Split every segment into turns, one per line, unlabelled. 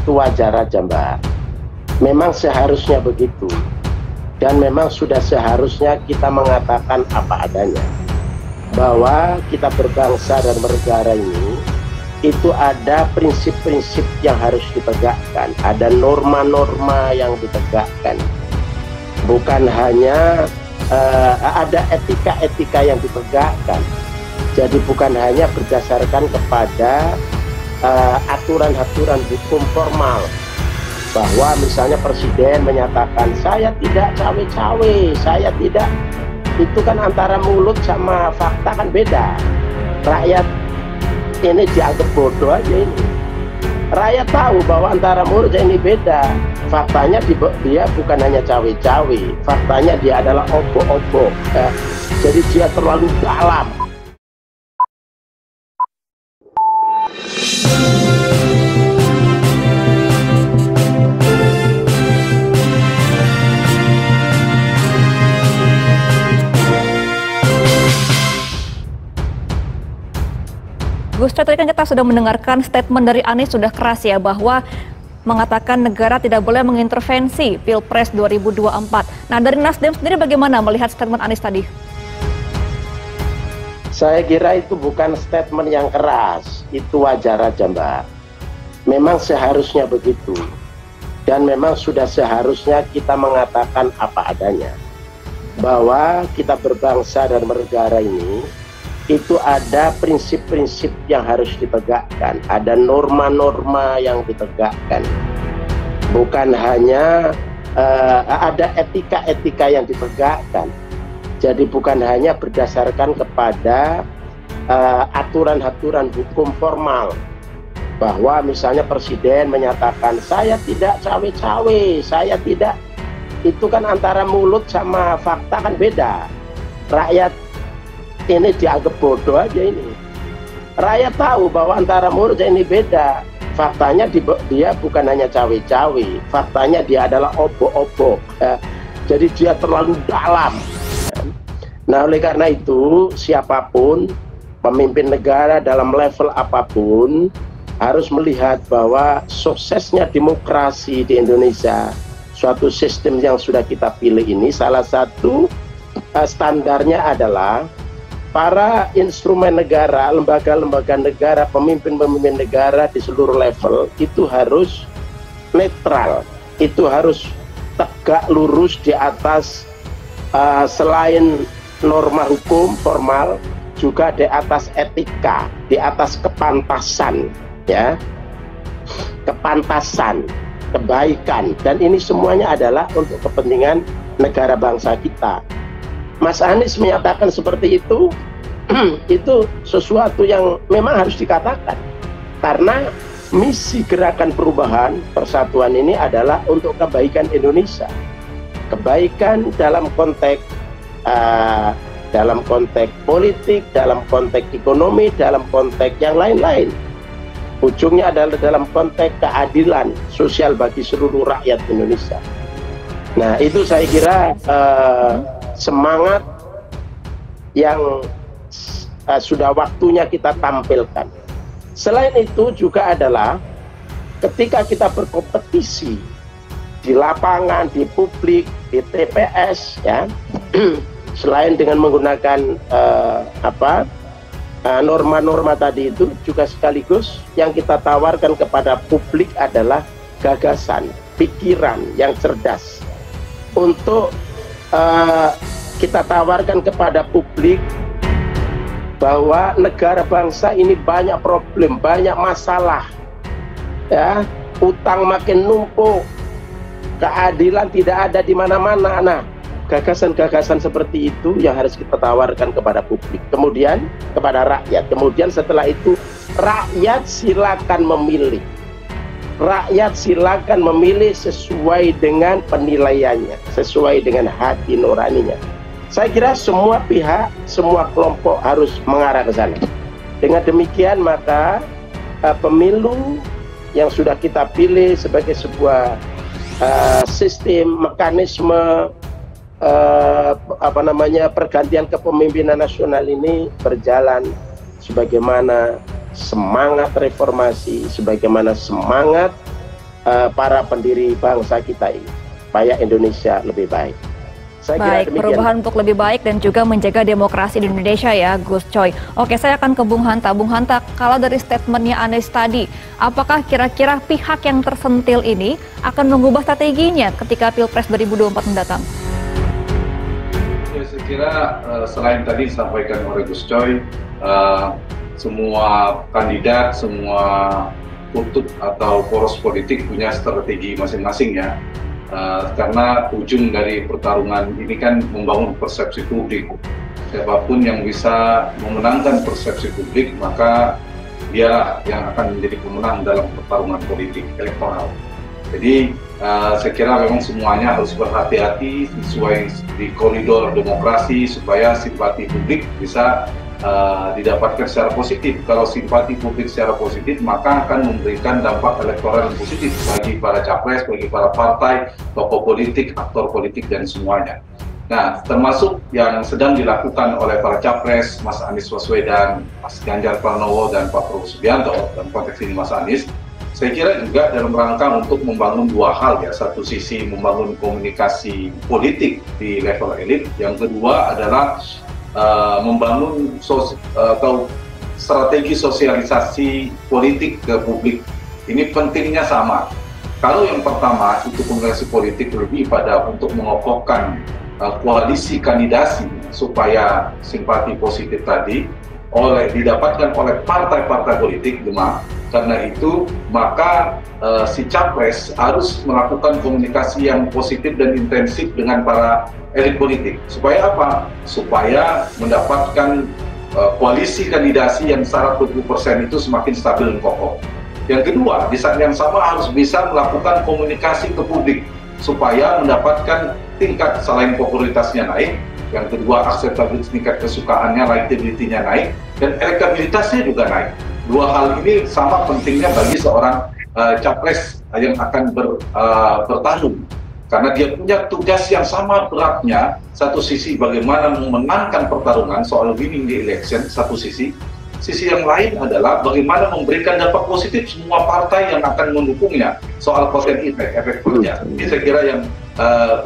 itu wajar aja, Mbak. Memang seharusnya begitu. Dan memang sudah seharusnya kita mengatakan apa adanya. Bahwa kita berbangsa dan bernegara ini, itu ada prinsip-prinsip yang harus ditegakkan. Ada norma-norma yang ditegakkan. Bukan hanya ada etika-etika yang ditegakkan. Jadi bukan hanya berdasarkan kepada aturan-aturan hukum formal, bahwa misalnya presiden menyatakan saya tidak cawe-cawe, saya tidak, itu kan antara mulut sama fakta kan beda. Rakyat ini dianggap bodoh aja ini. Rakyat tahu bahwa antara mulut ini beda. Faktanya dia bukan hanya cawe-cawe, faktanya dia adalah obok-obok. Jadi dia terlalu dalam.
Gus Coy, tadi kan kita sudah mendengarkan statement dari Anies sudah keras ya, bahwa mengatakan negara tidak boleh mengintervensi Pilpres 2024. Nah, dari Nasdem sendiri bagaimana melihat statement Anies tadi?
Saya kira itu bukan statement yang keras, itu wajar aja, Mbak. Memang seharusnya begitu. Dan memang sudah seharusnya kita mengatakan apa adanya. Bahwa kita berbangsa dan bernegara ini, itu ada prinsip-prinsip yang harus ditegakkan, ada norma-norma yang ditegakkan. Bukan hanya ada etika-etika yang ditegakkan. Jadi bukan hanya berdasarkan kepada aturan-aturan hukum formal, bahwa misalnya presiden menyatakan saya tidak cawe-cawe, saya tidak, itu kan antara mulut sama fakta kan beda. Rakyat ini dianggap bodoh aja ini. Rakyat tahu bahwa antara mulut ini beda. Faktanya dia bukan hanya cawe-cawe, faktanya dia adalah obok-obok. Jadi dia terlalu dalam. Nah, oleh karena itu siapapun pemimpin negara dalam level apapun harus melihat bahwa suksesnya demokrasi di Indonesia, suatu sistem yang sudah kita pilih ini, salah satu standarnya adalah para instrumen negara, lembaga-lembaga negara, pemimpin-pemimpin negara di seluruh level itu harus netral, itu harus tegak lurus di atas selain norma hukum formal, juga di atas etika, di atas kepantasan, ya, kepantasan, kebaikan, dan ini semuanya adalah untuk kepentingan negara bangsa kita. Mas Anies menyatakan seperti itu sesuatu yang memang harus dikatakan, karena misi gerakan perubahan persatuan ini adalah untuk kebaikan Indonesia, kebaikan dalam konteks politik, dalam konteks ekonomi, dalam konteks yang lain-lain. Ujungnya adalah dalam konteks keadilan sosial bagi seluruh rakyat Indonesia. Nah, itu saya kira semangat yang sudah waktunya kita tampilkan. Selain itu juga adalah ketika kita berkompetisi di lapangan, di publik, di TPS, ya, selain dengan menggunakan norma-norma tadi itu, juga sekaligus yang kita tawarkan kepada publik adalah gagasan, pikiran yang cerdas untuk kita tawarkan kepada publik bahwa negara bangsa ini banyak problem, banyak masalah, ya, utang makin numpuk, keadilan tidak ada di mana-mana. Nah, gagasan-gagasan seperti itu yang harus kita tawarkan kepada publik, kemudian kepada rakyat. Kemudian setelah itu rakyat silakan memilih. Rakyat silakan memilih sesuai dengan penilaiannya, sesuai dengan hati nuraninya. Saya kira semua pihak, semua kelompok harus mengarah ke sana. Dengan demikian maka pemilu yang sudah kita pilih sebagai sebuah sistem, mekanisme pergantian kepemimpinan nasional ini berjalan sebagaimana semangat reformasi, sebagaimana semangat para pendiri bangsa kita ini, supaya Indonesia lebih baik. Saya kira
Baik,
demikian.
perubahan untuk lebih baik dan juga menjaga demokrasi di Indonesia ya, Gus Coy. Oke, saya akan ke Bung Hanta. Bung Hanta, kalau dari statementnya Anies tadi, apakah kira-kira pihak yang tersentil ini akan mengubah strateginya ketika Pilpres 2024 mendatang?
Ya, saya kira selain tadi disampaikan oleh Gus Coy, semua kandidat, semua kutub atau poros politik punya strategi masing-masing ya. Karena ujung dari pertarungan ini kan membangun persepsi publik. Siapapun yang bisa memenangkan persepsi publik, maka dia yang akan menjadi pemenang dalam pertarungan politik elektoral. Jadi saya kira memang semuanya harus berhati-hati sesuai di koridor demokrasi supaya simpati publik bisa didapatkan secara positif. Kalau simpati publik secara positif, maka akan memberikan dampak elektoral yang positif bagi para capres, bagi para partai, tokoh politik, aktor politik, dan semuanya. Nah, termasuk yang sedang dilakukan oleh para capres, Mas Anies Baswedan, Mas Ganjar Pranowo, dan Pak Prabowo Subianto, dalam konteks ini Mas Anies, saya kira juga dalam rangka untuk membangun dua hal ya. Satu sisi membangun komunikasi politik di level elit, yang kedua adalah membangun atau strategi sosialisasi politik ke publik. Ini pentingnya sama. Kalau yang pertama itu komunikasi politik lebih pada untuk mengokohkan koalisi kandidasi supaya simpati positif tadi didapatkan oleh partai-partai politik, karena itu maka si capres harus melakukan komunikasi yang positif dan intensif dengan para elit politik. Supaya apa? Supaya mendapatkan koalisi kandidasi yang secara 20% itu semakin stabil dan kokoh. Yang kedua, di saat yang sama harus bisa melakukan komunikasi ke publik supaya mendapatkan tingkat selain popularitasnya naik, yang kedua akseptabilitas, tingkat kesukaannya, likability-nya naik, dan elektabilitasnya juga naik. Dua hal ini sama pentingnya bagi seorang capres yang akan bertarung. Karena dia punya tugas yang sama beratnya, satu sisi bagaimana memenangkan pertarungan soal winning the election, satu sisi yang lain adalah bagaimana memberikan dampak positif semua partai yang akan mendukungnya soal kotel efek kerja. Ini saya kira yang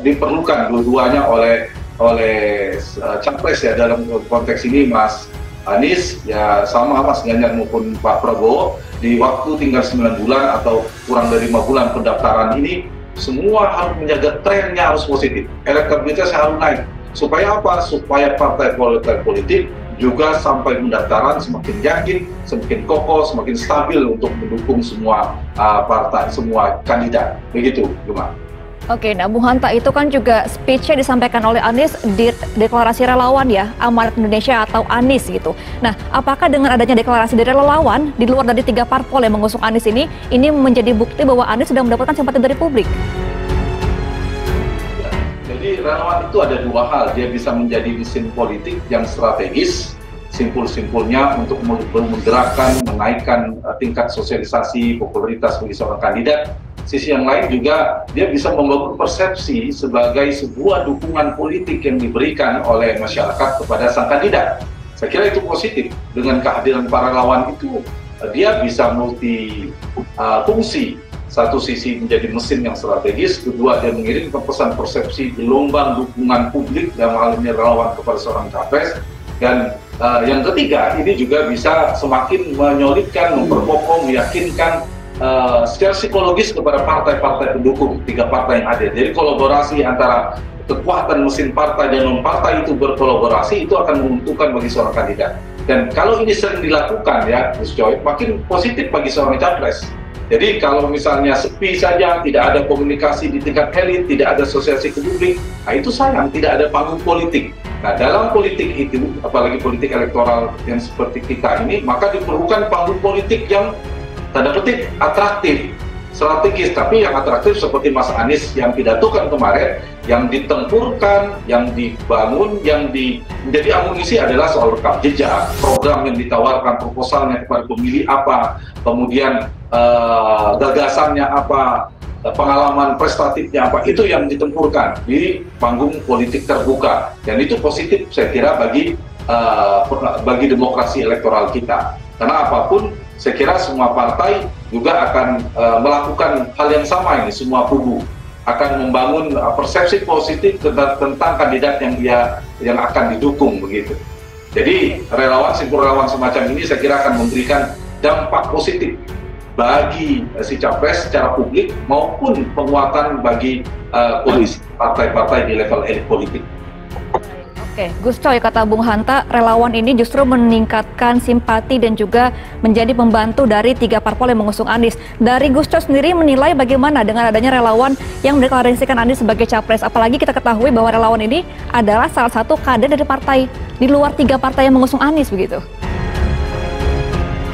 diperlukan dua-duanya oleh capres ya. Dalam konteks ini Mas Anies ya sama Mas Ganjar maupun Pak Prabowo, di waktu tinggal 9 bulan atau kurang dari 5 bulan pendaftaran ini, semua harus menjaga trennya harus positif, elektabilitasnya harus naik. Supaya apa? Supaya partai politik juga sampai pendaftaran semakin yakin, semakin kokoh, semakin stabil untuk mendukung semua partai, semua kandidat. Begitu, Gema.
Oke, nah Bung Hanta, itu kan juga speech-nya disampaikan oleh Anies di deklarasi relawan ya, Amanat Indonesia atau Anies gitu. Nah, apakah dengan adanya deklarasi dari relawan, di luar dari 3 parpol yang mengusung Anies ini menjadi bukti bahwa Anies sudah mendapatkan simpati dari publik?
Ya, jadi relawan itu ada dua hal, dia bisa menjadi mesin politik yang strategis, simpul-simpulnya untuk menggerakkan, menaikkan tingkat sosialisasi, popularitas bagi seorang kandidat. Sisi yang lain juga dia bisa membangun persepsi sebagai sebuah dukungan politik yang diberikan oleh masyarakat kepada sang kandidat. Saya kira itu positif. Dengan kehadiran para relawan itu, dia bisa multi fungsi. Satu sisi menjadi mesin yang strategis, kedua dia mengirimkan pesan persepsi gelombang dukungan publik dalam hal ini relawan kepada seorang capres, dan yang ketiga ini juga bisa semakin menyolidkan, memperkokoh, meyakinkan secara psikologis kepada partai-partai pendukung, 3 partai yang hadir. Jadi kolaborasi antara kekuatan mesin partai dan non-partai itu berkolaborasi, itu akan menguntungkan bagi seorang kandidat. Dan kalau ini sering dilakukan ya, Gus Coy, makin positif bagi seorang capres. Jadi kalau misalnya sepi saja, tidak ada komunikasi di tingkat elit, tidak ada sosialisasi ke publik, nah itu sayang, tidak ada panggung politik. Nah dalam politik itu, apalagi politik elektoral yang seperti kita ini, maka diperlukan panggung politik yang tanda petik atraktif, strategis, tapi yang atraktif seperti Mas Anies yang pidatokan kemarin, yang ditempurkan, yang dibangun, yang menjadi amunisi adalah soal rekam jejak, program yang ditawarkan, proposalnya kepada pemilih apa, kemudian gagasannya apa, pengalaman prestatifnya apa, itu yang ditempurkan di panggung politik terbuka, dan itu positif saya kira bagi demokrasi elektoral kita. Karena apapun saya kira semua partai juga akan melakukan hal yang sama ini, semua kubu akan membangun persepsi positif tentang kandidat yang akan didukung begitu. Jadi simpul relawan semacam ini saya kira akan memberikan dampak positif bagi si capres secara publik maupun penguatan bagi koalisi partai-partai di level elit politik.
Oke, Gus Coy, kata Bung Hanta, relawan ini justru meningkatkan simpati dan juga menjadi pembantu dari 3 parpol yang mengusung Anies. Dari Gus Coy sendiri menilai bagaimana dengan adanya relawan yang mendeklarasikan Anies sebagai capres? Apalagi kita ketahui bahwa relawan ini adalah salah satu kader dari partai di luar 3 partai yang mengusung Anies begitu.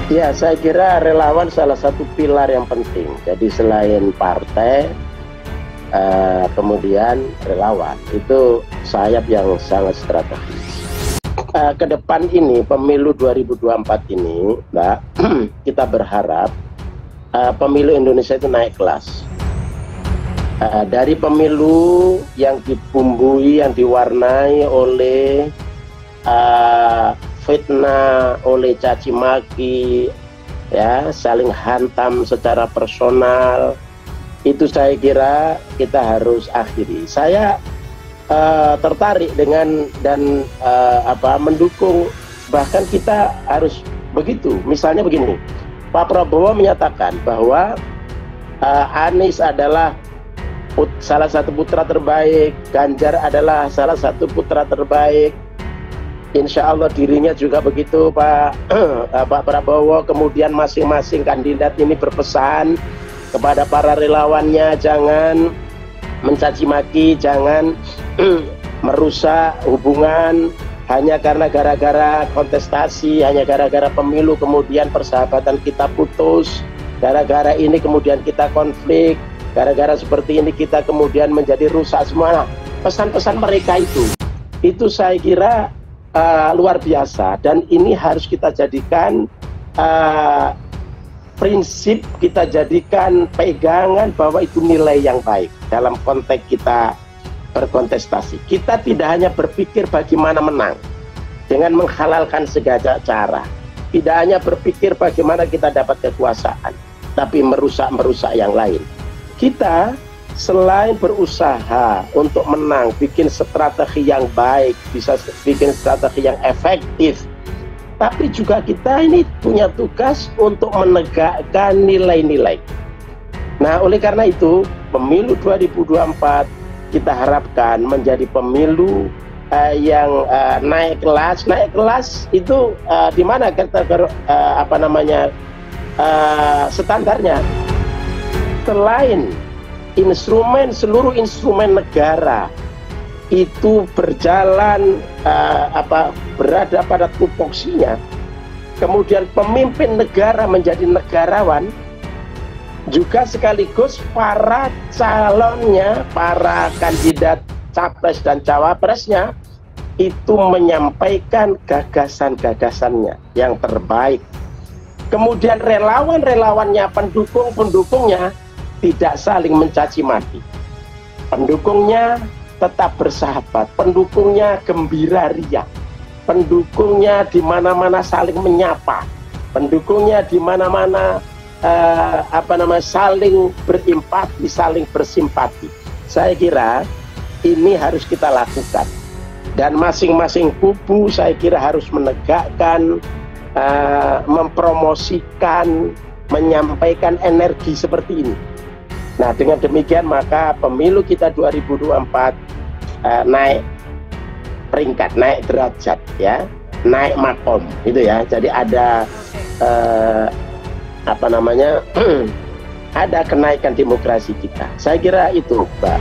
Ya, saya kira relawan salah satu pilar yang penting. Jadi selain partai, kemudian relawan itu sayap yang sangat strategis. Ke depan ini pemilu 2024 ini, Mbak, kita berharap pemilu Indonesia itu naik kelas. Dari pemilu yang dibumbui, yang diwarnai oleh fitnah, oleh caci maki, ya, saling hantam secara personal, itu saya kira kita harus akhiri. Saya tertarik dengan dan mendukung, bahkan kita harus begitu. Misalnya begini, Pak Prabowo menyatakan bahwa Anies adalah salah satu putra terbaik, Ganjar adalah salah satu putra terbaik. Insya Allah dirinya juga begitu, Pak Prabowo. Kemudian masing-masing kandidat ini berpesan kepada para relawannya, jangan mencaci maki, jangan merusak hubungan hanya karena gara-gara kontestasi, hanya gara-gara pemilu kemudian persahabatan kita putus, gara-gara ini kemudian kita konflik, gara-gara seperti ini kita kemudian menjadi rusak semua. Nah, pesan-pesan mereka itu saya kira luar biasa, dan ini harus kita jadikan prinsip, kita jadikan pegangan bahwa itu nilai yang baik dalam konteks kita berkontestasi. Kita tidak hanya berpikir bagaimana menang dengan menghalalkan segala cara, tidak hanya berpikir bagaimana kita dapat kekuasaan, tapi merusak yang lain. Kita selain berusaha untuk menang, bikin strategi yang baik, bisa bikin strategi yang efektif, tapi juga kita ini punya tugas untuk menegakkan nilai-nilai. Nah, oleh karena itu, pemilu 2024 kita harapkan menjadi pemilu yang naik kelas. Naik kelas itu di mana standarnya? Selain seluruh instrumen negara itu berjalan berada pada tupoksinya, kemudian pemimpin negara menjadi negarawan, juga sekaligus para calonnya, para kandidat capres dan cawapresnya itu menyampaikan gagasan-gagasannya yang terbaik. Kemudian relawan-relawannya, pendukung-pendukungnya tidak saling mencaci maki. Pendukungnya tetap bersahabat, pendukungnya gembira ria, pendukungnya di mana-mana saling menyapa, pendukungnya di mana-mana saling berempati, saling bersimpati. Saya kira ini harus kita lakukan, dan masing-masing kubu saya kira harus menegakkan, mempromosikan, menyampaikan energi seperti ini. Nah, dengan demikian maka pemilu kita 2024 naik peringkat, naik derajat, ya, naik makom, gitu ya. Jadi ada ada kenaikan demokrasi kita. Saya kira itu, Mbak.